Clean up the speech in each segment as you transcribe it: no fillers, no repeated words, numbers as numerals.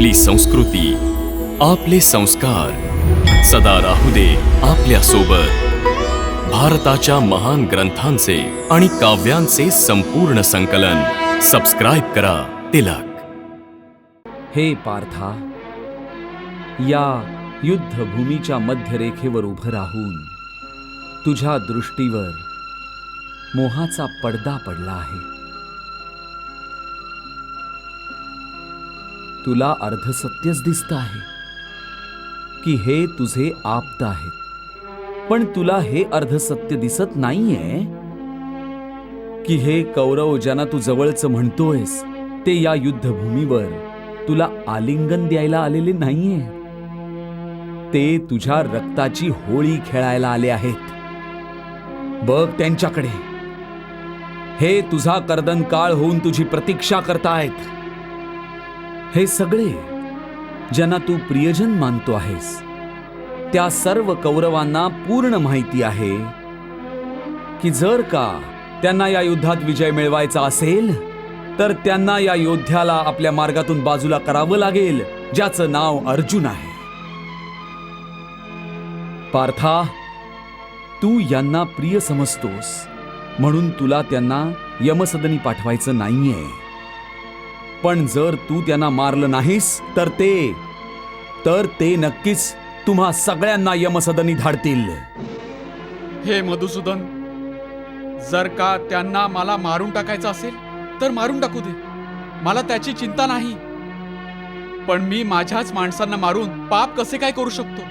आपली संस्कृती, आपले संस्कार सदा राहू दे आपल्या सोबत। भारताच्या महान ग्रंथांचे आणि काव्यांचे संपूर्ण संकलन सबस्क्राइब करा तिलक। हे पार्था, या युद्धभूमीच्या मध्यरेखेवर उभं राहून तुझ्या दृष्टीवर मोहाचा पडदा पडला आहे। तुला अर्धसत्यच दिसतं आहे की हे तुझे आप्त आहेत, पण तुला हे अर्धसत्य दिसत नाहीये की हे कौरव ज्यांना तू जवळचं म्हणतोयस ते या युद्धभूमीवर तुला आलिंगन द्यायला आलेले नाहीये, ते तुझ्या रक्ताची होळी खेळायला आले आहेत। बघ त्यांच्याकडे, हे तुझा कर्दन काळ होऊन तुझी प्रतीक्षा करतायत। हे सगळे ज्यांना तू प्रियजन मानतो आहेस, त्या सर्व कौरवांना पूर्ण माहिती आहे की जर का त्यांना या युद्धात विजय मिळवायचा असेल तर त्यांना या योद्ध्याला आपल्या मार्गातून बाजूला करावं लागेल, ज्याचं नाव अर्जुन आहे। पार्था, तू यांना प्रिय समजतोस म्हणून तुला त्यांना यमसदनी पाठवायचं नाहीये, पण जर तू त्यांना मारलं नाहीस तर ते नक्कीच तुम्हा सगळ्यांना यमसदनी धाडतील। हे मधुसूदन, जर का त्यांना मला मारून टाकायचं असेल तर मारून टाकू दे, मला त्याची चिंता नाही। पण मी माझ्याच माणसांना मारून पाप कसे काय करू शकतो?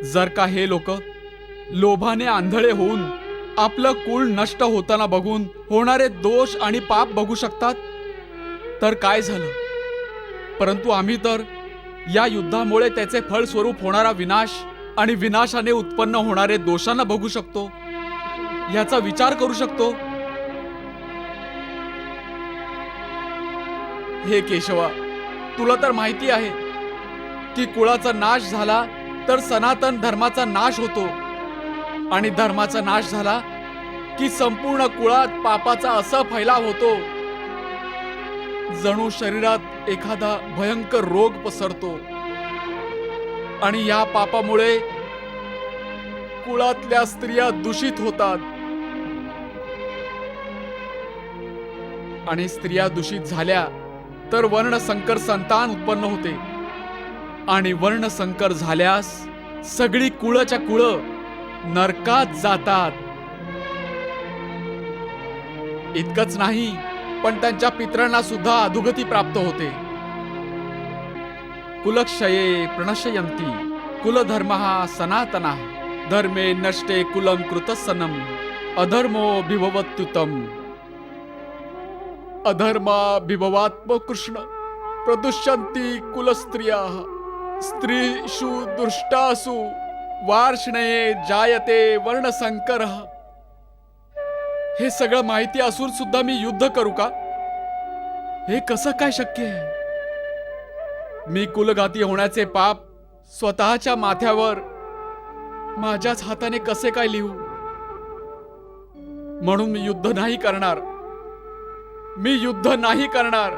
जर का हे लोक लोभाने आंधळे होऊन आपलं कुळ नष्ट होताना बघून होणारे दोष आणि पाप बघू शकतात तर काय झालं, परंतु आम्ही तर या युद्धामुळे त्याचे फळ स्वरूप होणारा विनाश आणि विनाशाने उत्पन्न होणारे दोषांना बघू शकतो, याचा विचार करू शकतो। हे केशवा, तुला तर माहिती आहे की कुळाचा नाश झाला तर सनातन धर्माचा नाश होतो, आणि धर्माचा नाश झाला की संपूर्ण कुळात पापाचा असा फैलाव होतो जणू शरीरात एखादा भयंकर रोग पसरतो, आणि या पापामुळे कुळातल्या स्त्रिया दूषित होतात, आणि स्त्रिया दूषित झाल्या तर वर्णसंकर संतान उत्पन्न होते, आणि वर्णसंकर झाल्यास सगळी कुळच्या कुळ नरकात जातात। इतकंच नाही, पण त्यांच्या पितरांना सुद्धा अधोगती प्राप्त होते। कुलक्षये प्रणशयन्ति कुलधर्मः सनातनः धर्मे नष्टे कुलं कृतसनम अधर्मो बिभवत्युतम अधर्माभिभवात्म कृष्ण प्रदुष्यन्ति कुलस्त्रियाः स्त्रीषु दुष्टासु वार्ष्णये जायते वर्णसंकरः। हे सगळं माहिती असून सुद्धा मी युद्ध करू का? हे कसं काय शक्य आहे? मी कुलघाती होण्याचे पाप स्वतःच्या माथ्यावर माझ्याच हाताने कसे काय लिहू? म्हणून मी युद्ध नाही करणार, मी युद्ध नाही करणार।